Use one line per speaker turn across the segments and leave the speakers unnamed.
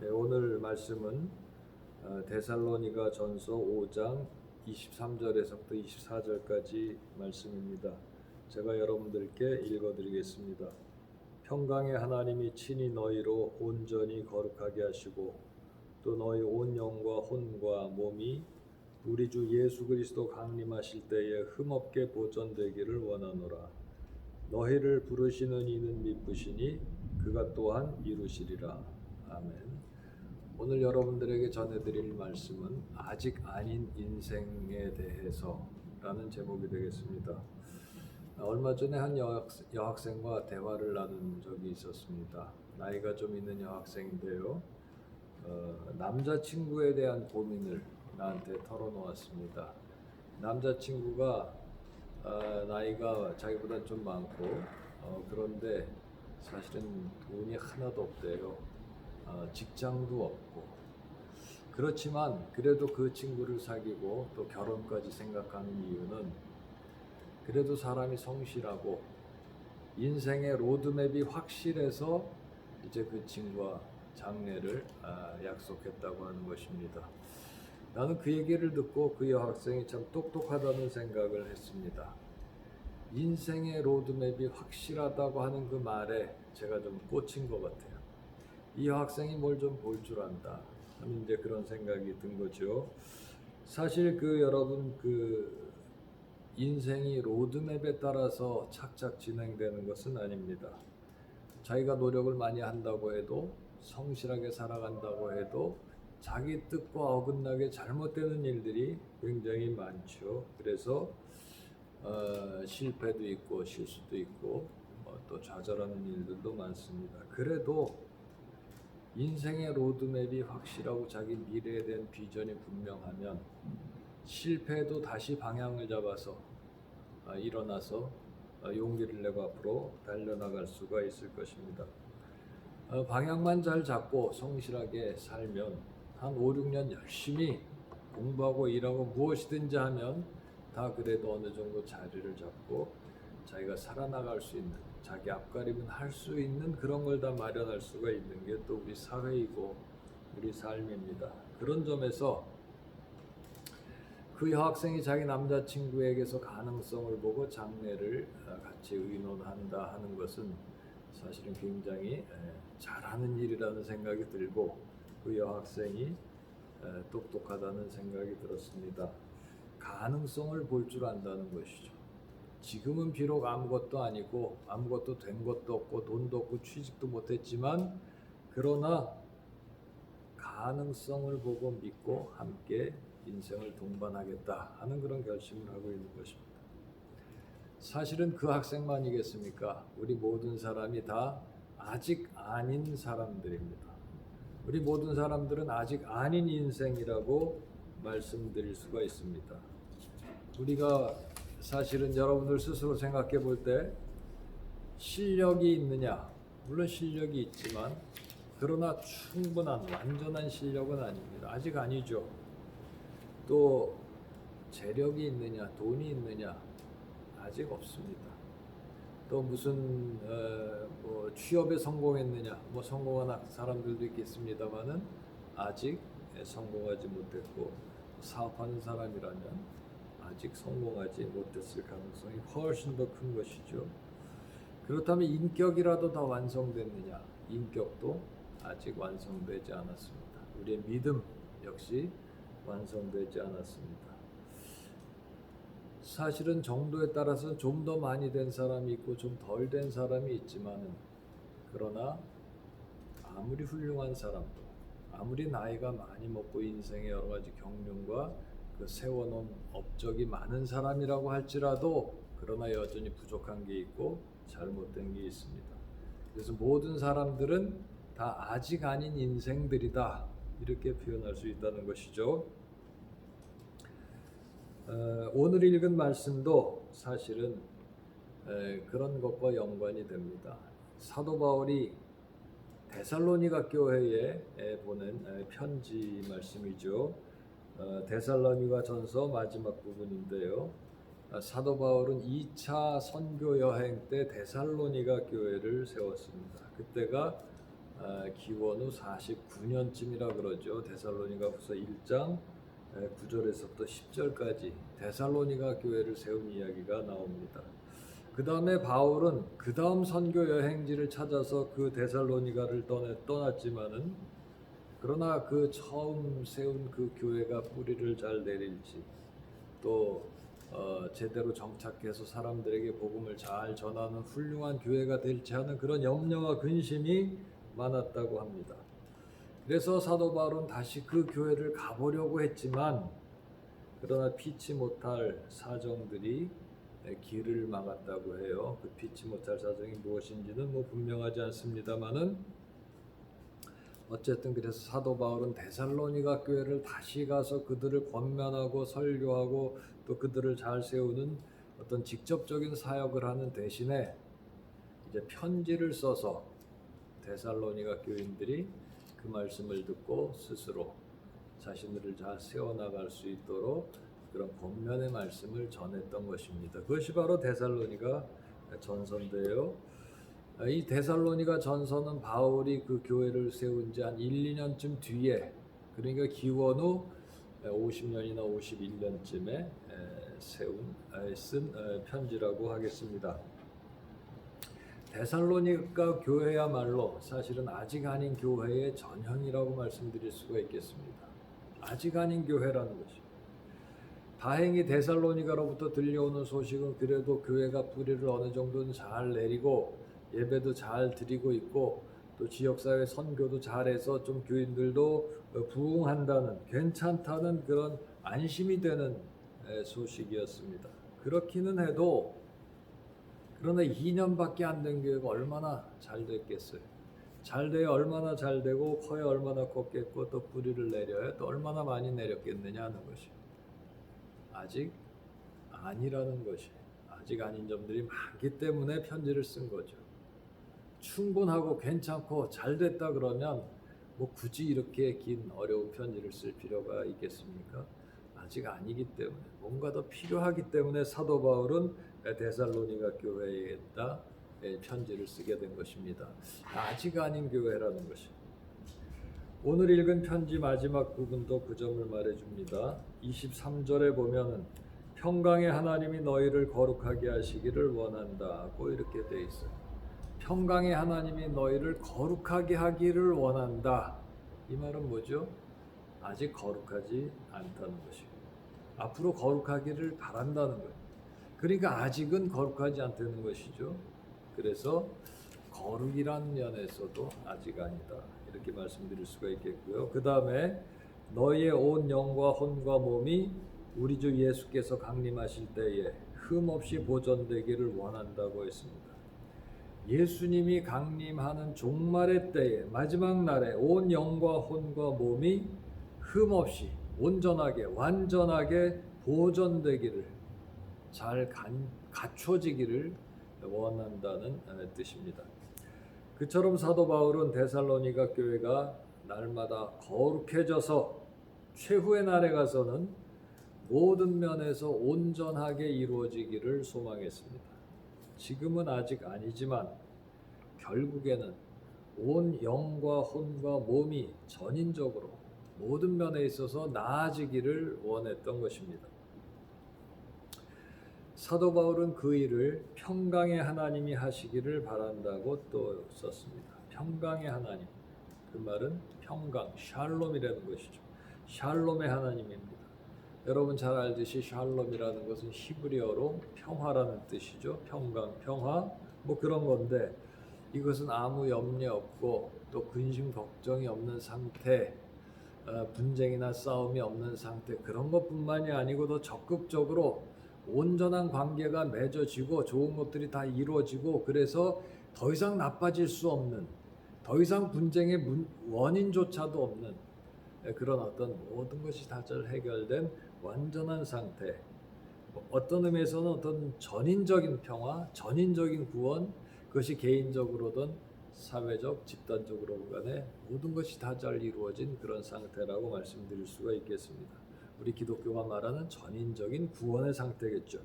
네, 오늘 말씀은 데살로니가 전서 5장 23절에서부터 24절까지 말씀입니다. 제가 여러분들께 읽어드리겠습니다. 평강의 하나님이 친히 너희로 온전히 거룩하게 하시고 또 너희 온 영과 혼과 몸이 우리 주 예수 그리스도 강림하실 때에 흠없게 보존되기를 원하노라. 너희를 부르시는 이는 미쁘시니 그가 또한 이루시리라. 아멘. 오늘 여러분들에게 전해드릴 말씀은 아직 아닌 인생에 대해서라는 제목이 되겠습니다. 얼마 전에 한 여학생과 대화를 나눈 적이 있었습니다. 나이가 좀 있는 여학생인데요. 남자친구에 대한 고민을 나한테 털어놓았습니다. 남자친구가 나이가 자기보다 좀 많고 그런데 사실은 돈이 하나도 없대요. 직장도 없고 그렇지만 그래도 그 친구를 사귀고 또 결혼까지 생각하는 이유는 그래도 사람이 성실하고 인생의 로드맵이 확실해서 이제 그 친구와 장래를 약속했다고 하는 것입니다. 나는 그 얘기를 듣고 그 여학생이 참 똑똑하다는 생각을 했습니다. 인생의 로드맵이 확실하다고 하는 그 말에 제가 좀 꽂힌 것 같아요. 이 학생이 뭘 좀 볼 줄 안다 하는 이제 그런 생각이 든 거죠. 사실 여러분 인생이 로드맵에 따라서 착착 진행되는 것은 아닙니다. 자기가 노력을 많이 한다고 해도 성실하게 살아간다고 해도 자기 뜻과 어긋나게 잘못되는 일들이 굉장히 많죠. 그래서 실패도 있고 실수도 있고 또 좌절하는 일들도 많습니다. 그래도 인생의 로드맵이 확실하고 자기 미래에 대한 비전이 분명하면 실패도 다시 방향을 잡아서 일어나서 용기를 내고 앞으로 달려나갈 수가 있을 것입니다. 방향만 잘 잡고 성실하게 살면 한 5, 6년 열심히 공부하고 일하고 무엇이든지 하면 다 그래도 어느 정도 자리를 잡고 자기가 살아나갈 수 있는 자기 앞가림은 할 수 있는 그런 걸 다 마련할 수가 있는 게 또 우리 사회이고 우리 삶입니다. 그런 점에서 그 여학생이 자기 남자친구에게서 가능성을 보고 장래를 같이 의논한다 하는 것은 사실은 굉장히 잘하는 일이라는 생각이 들고 그 여학생이 똑똑하다는 생각이 들었습니다. 가능성을 볼 줄 안다는 것이죠. 지금은 비록 아무것도 아니고 아무것도 된 것도 없고 돈도 없고 취직도 못했지만 그러나 가능성을 보고 믿고 함께 인생을 동반하겠다 하는 그런 결심을 하고 있는 것입니다. 사실은 그 학생만이겠습니까? 우리 모든 사람이 다 아직 아닌 사람들입니다. 우리 모든 사람들은 아직 아닌 인생이라고 말씀드릴 수가 있습니다. 우리가 사실은 여러분들 스스로 생각해 볼 때 실력이 있느냐? 물론 실력이 있지만 그러나 충분한 완전한 실력은 아닙니다. 아직 아니죠. 또 재력이 있느냐? 돈이 있느냐? 아직 없습니다. 또 무슨 취업에 성공했느냐? 성공한 사람들도 있겠습니다만은 아직 성공하지 못했고 사업하는 사람이라면 아직 성공하지 못했을 가능성이 훨씬 더 큰 것이죠. 그렇다면 인격이라도 다 완성됐느냐? 인격도 아직 완성되지 않았습니다. 우리의 믿음 역시 완성되지 않았습니다. 사실은 정도에 따라서 좀 더 많이 된 사람이 있고 좀 덜 된 사람이 있지만은 그러나 아무리 훌륭한 사람도 아무리 나이가 많이 먹고 인생의 여러 가지 경륜과 세워놓은 업적이 많은 사람이라고 할지라도 그러나 여전히 부족한 게 있고 잘못된 게 있습니다. 그래서 모든 사람들은 다 아직 아닌 인생들이다 이렇게 표현할 수 있다는 것이죠. 오늘 읽은 말씀도 사실은 그런 것과 연관이 됩니다. 사도 바울이 데살로니가 교회에 보낸 편지 말씀이죠. 데살로니가 전서 마지막 부분인데요. 사도 바울은 2차 선교 여행 때 데살로니가 교회를 세웠습니다. 그때가 기원 후 49년쯤이라 그러죠. 데살로니가후서 1장 9절에서부터 10절까지 데살로니가 교회를 세운 이야기가 나옵니다. 그 다음에 바울은 그 다음 선교 여행지를 찾아서 그 데살로니가를 떠났지만은 그러나 그 처음 세운 그 교회가 뿌리를 잘 내릴지 또 제대로 정착해서 사람들에게 복음을 잘 전하는 훌륭한 교회가 될지 하는 그런 염려와 근심이 많았다고 합니다. 그래서 사도 바울은 다시 그 교회를 가보려고 했지만 그러나 피치 못할 사정들이 길을 막았다고 해요. 그 피치 못할 사정이 무엇인지는 분명하지 않습니다만은 어쨌든 그래서 사도 바울은 데살로니가 교회를 다시 가서 그들을 권면하고 설교하고 또 그들을 잘 세우는 어떤 직접적인 사역을 하는 대신에 이제 편지를 써서 데살로니가 교인들이 그 말씀을 듣고 스스로 자신들을 잘 세워나갈 수 있도록 그런 권면의 말씀을 전했던 것입니다. 그것이 바로 데살로니가 전서인데요. 이 데살로니가 전서는 바울이 그 교회를 세운 지 한 1, 2년쯤 뒤에 그러니까 기원 후 50년이나 51년쯤에 쓴 편지라고 하겠습니다. 데살로니가 교회야말로 사실은 아직 아닌 교회의 전형이라고 말씀드릴 수가 있겠습니다. 아직 아닌 교회라는 것이. 다행히 데살로니가로부터 들려오는 소식은 그래도 교회가 뿌리를 어느 정도는 잘 내리고 예배도 잘 드리고 있고 또 지역사회 선교도 잘해서 좀 교인들도 부흥한다는 괜찮다는 그런 안심이 되는 소식이었습니다. 그렇기는 해도 그러나 2년밖에 안 된 교회가 얼마나 잘 됐겠어요. 잘 돼야 얼마나 잘 되고 커야 얼마나 컸겠고 또 뿌리를 내려야 또 얼마나 많이 내렸겠느냐 하는 것이 아직 아니라는 것이 아직 아닌 점들이 많기 때문에 편지를 쓴 거죠. 충분하고 괜찮고 잘 됐다 그러면 굳이 이렇게 긴 어려운 편지를 쓸 필요가 있겠습니까? 아직 아니기 때문에 뭔가 더 필요하기 때문에 사도 바울은 데살로니가 교회에다 편지를 쓰게 된 것입니다. 아직 아닌 교회라는 것이. 오늘 읽은 편지 마지막 부분도 그 점을 말해줍니다. 23절에 보면은 평강의 하나님이 너희를 거룩하게 하시기를 원한다고 이렇게 돼 있어요. 평강의 하나님이 너희를 거룩하게 하기를 원한다. 이 말은 뭐죠? 아직 거룩하지 않다는 것이에요. 앞으로 거룩하기를 바란다는 거예요. 그러니까 아직은 거룩하지 않다는 것이죠. 그래서 거룩이란 면에서도 아직 아니다. 이렇게 말씀드릴 수가 있겠고요. 그 다음에 너희의 온 영과 혼과 몸이 우리 주 예수께서 강림하실 때에 흠없이 보존되기를 원한다고 했습니다. 예수님이 강림하는 종말의 때에 마지막 날에 온 영과 혼과 몸이 흠없이 온전하게 완전하게 보존되기를 잘 갖춰지기를 원한다는 뜻입니다. 그처럼 사도 바울은 데살로니가 교회가 날마다 거룩해져서 최후의 날에 가서는 모든 면에서 온전하게 이루어지기를 소망했습니다. 지금은 아직 아니지만 결국에는 온 영과 혼과 몸이 전인적으로 모든 면에 있어서 나아지기를 원했던 것입니다. 사도 바울은 그 일을 평강의 하나님이 하시기를 바란다고 또 썼습니다. 평강의 하나님, 그 말은 평강, 샬롬이라는 것이죠. 샬롬의 하나님입니다. 여러분 잘 알듯이 샬롬이라는 것은 히브리어로 평화라는 뜻이죠. 평강, 평화 그런 건데 이것은 아무 염려 없고 또 근심 걱정이 없는 상태, 분쟁이나 싸움이 없는 상태, 그런 것뿐만이 아니고 더 적극적으로 온전한 관계가 맺어지고 좋은 것들이 다 이루어지고 그래서 더 이상 나빠질 수 없는, 더 이상 분쟁의 원인조차도 없는 그런 어떤 모든 것이 다 잘 해결된 완전한 상태, 어떤 의미에서는 어떤 전인적인 평화, 전인적인 구원, 그것이 개인적으로든 사회적, 집단적으로 간에 모든 것이 다 잘 이루어진 그런 상태라고 말씀드릴 수가 있겠습니다. 우리 기독교가 말하는 전인적인 구원의 상태겠죠.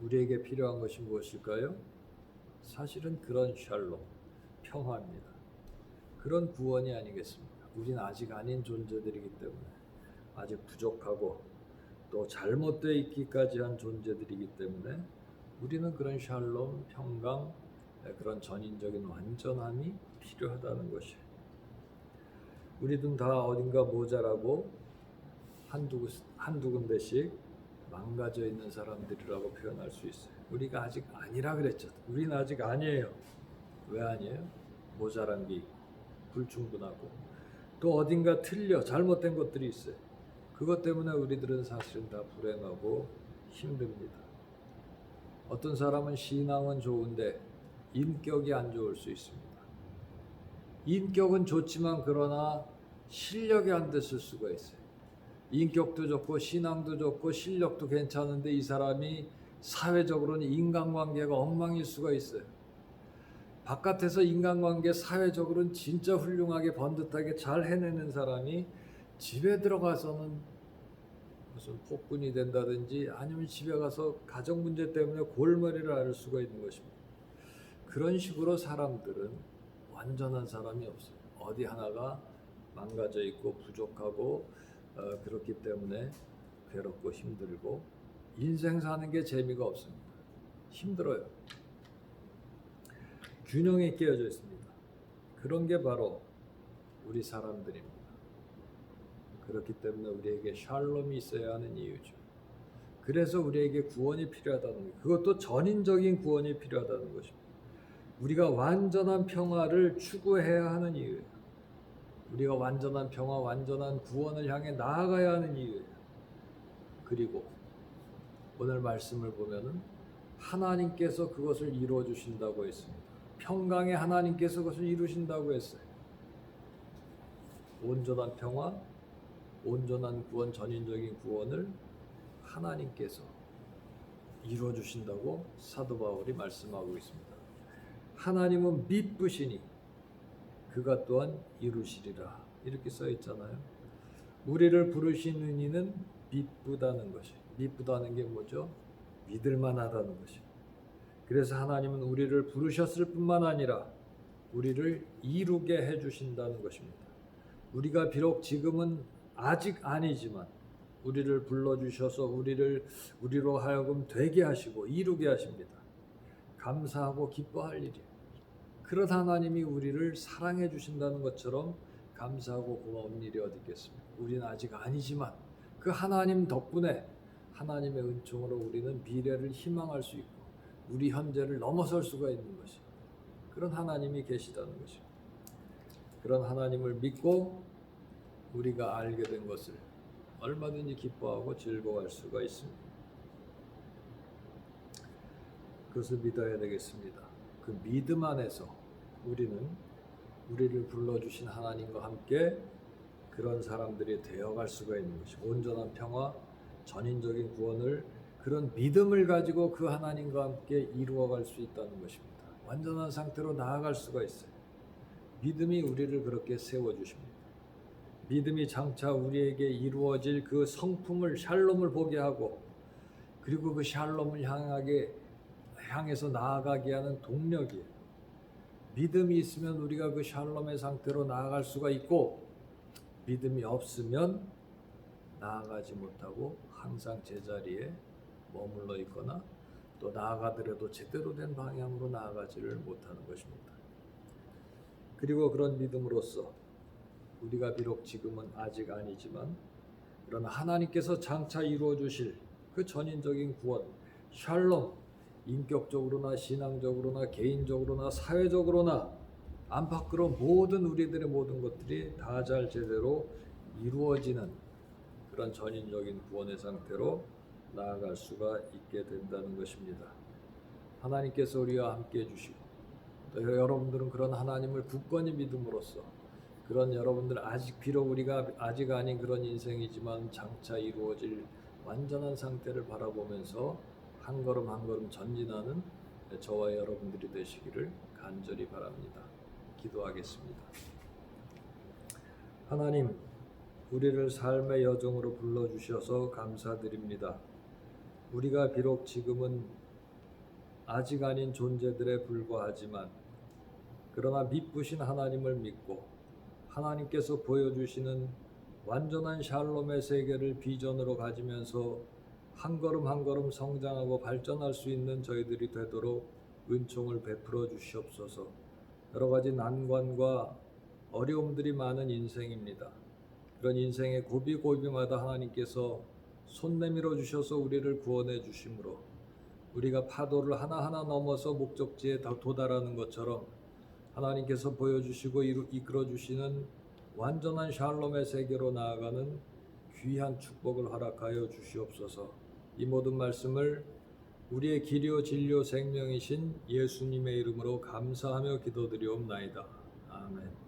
우리에게 필요한 것이 무엇일까요? 사실은 그런 샬롬, 평화입니다. 그런 구원이 아니겠습니까? 우린 아직 아닌 존재들이기 때문에, 아직 부족하고 또 잘못되어 있기까지 한 존재들이기 때문에 우리는 그런 샬롬, 평강, 그런 전인적인 완전함이 필요하다는 것이에요. 우리는 다 어딘가 모자라고 한두 군데씩 망가져 있는 사람들이라고 표현할 수 있어요. 우리가 아직 아니라 그랬죠. 우리는 아직 아니에요. 왜 아니에요? 모자란 게 있고 불충분하고 또 어딘가 틀려 잘못된 것들이 있어요. 그것 때문에 우리들은 사실은 다 불행하고 힘듭니다. 어떤 사람은 신앙은 좋은데 인격이 안 좋을 수 있습니다. 인격은 좋지만 그러나 실력이 안 됐을 수가 있어요. 인격도 좋고 신앙도 좋고 실력도 괜찮은데 이 사람이 사회적으로는 인간관계가 엉망일 수가 있어요. 바깥에서 인간관계 사회적으로는 진짜 훌륭하게 번듯하게 잘 해내는 사람이 집에 들어가서는 무슨 폭군이 된다든지 아니면 집에 가서 가정 문제 때문에 골머리를 앓을 수가 있는 것입니다. 그런 식으로 사람들은 완전한 사람이 없어요. 어디 하나가 망가져 있고 부족하고 그렇기 때문에 괴롭고 힘들고 인생 사는 게 재미가 없습니다. 힘들어요. 균형이 깨어져 있습니다. 그런 게 바로 우리 사람들입니다. 그렇기 때문에 우리에게 샬롬이 있어야 하는 이유죠. 그래서 우리에게 구원이 필요하다는 거예요. 그것도 전인적인 구원이 필요하다는 것입니다. 우리가 완전한 평화를 추구해야 하는 이유예요. 우리가 완전한 평화, 완전한 구원을 향해 나아가야 하는 이유예요. 그리고 오늘 말씀을 보면은 하나님께서 그것을 이루어 주신다고 했습니다. 평강의 하나님께서 그것을 이루신다고 했어요. 온전한 평화, 온전한 구원, 전인적인 구원을 하나님께서 이루어 주신다고 사도 바울이 말씀하고 있습니다. 하나님은 미쁘시니 그가 또한 이루시리라 이렇게 써 있잖아요. 우리를 부르시는 이는 미쁘다는 것이, 미쁘다는 게 뭐죠? 믿을만하다는 것이. 그래서 하나님은 우리를 부르셨을 뿐만 아니라 우리를 이루게 해주신다는 것입니다. 우리가 비록 지금은 아직 아니지만 우리를 불러주셔서 우리로 하여금 되게 하시고 이루게 하십니다. 감사하고 기뻐할 일이에요. 그런 하나님이 우리를 사랑해 주신다는 것처럼 감사하고 고마운 일이 어디 있겠습니까? 우리는 아직 아니지만 그 하나님 덕분에 하나님의 은총으로 우리는 미래를 희망할 수 있고 우리 현재를 넘어설 수가 있는 것이 그런 하나님이 계시다는 것입니다. 그런 하나님을 믿고 우리가 알게 된 것을 얼마든지 기뻐하고 즐거워할 수가 있습니다. 그것을 믿어야 되겠습니다. 그 믿음 안에서 우리는 우리를 불러주신 하나님과 함께 그런 사람들이 되어갈 수가 있는 것이고 온전한 평화, 전인적인 구원을 그런 믿음을 가지고 그 하나님과 함께 이루어갈 수 있다는 것입니다. 완전한 상태로 나아갈 수가 있어요. 믿음이 우리를 그렇게 세워주십니다. 믿음이 장차 우리에게 이루어질 그 성품을 샬롬을 보게 하고 그리고 그 샬롬을 향해서 나아가게 하는 동력이에요. 믿음이 있으면 우리가 그 샬롬의 상태로 나아갈 수가 있고 믿음이 없으면 나아가지 못하고 항상 제자리에 머물러 있거나 또 나아가더라도 제대로 된 방향으로 나아가지를 못하는 것입니다. 그리고 그런 믿음으로써 우리가 비록 지금은 아직 아니지만 그러나 하나님께서 장차 이루어 주실 그 전인적인 구원, 샬롬, 인격적으로나 신앙적으로나 개인적으로나 사회적으로나 안팎으로 모든 우리들의 모든 것들이 다 잘 제대로 이루어지는 그런 전인적인 구원의 상태로 나아갈 수가 있게 된다는 것입니다. 하나님께서 우리와 함께 해주시고 또 여러분들은 그런 하나님을 굳건히 믿음으로써 그런 여러분들 비록 우리가 아직 아닌 그런 인생이지만 장차 이루어질 완전한 상태를 바라보면서 한 걸음 한 걸음 전진하는 저와 여러분들이 되시기를 간절히 바랍니다. 기도하겠습니다. 하나님, 우리를 삶의 여정으로 불러주셔서 감사드립니다. 우리가 비록 지금은 아직 아닌 존재들에 불과하지만 그러나 미쁘신 하나님을 믿고 하나님께서 보여주시는 완전한 샬롬의 세계를 비전으로 가지면서 한 걸음 한 걸음 성장하고 발전할 수 있는 저희들이 되도록 은총을 베풀어 주시옵소서. 여러 가지 난관과 어려움들이 많은 인생입니다. 그런 인생의 고비고비마다 하나님께서 손 내밀어 주셔서 우리를 구원해 주심으로 우리가 파도를 하나하나 넘어서 목적지에 도달하는 것처럼 하나님께서 보여주시고 이끌어 주시는 완전한 샬롬의 세계로 나아가는 귀한 축복을 허락하여 주시옵소서. 이 모든 말씀을 우리의 길이요 진리요 생명이신 예수님의 이름으로 감사하며 기도드리옵나이다. 아멘.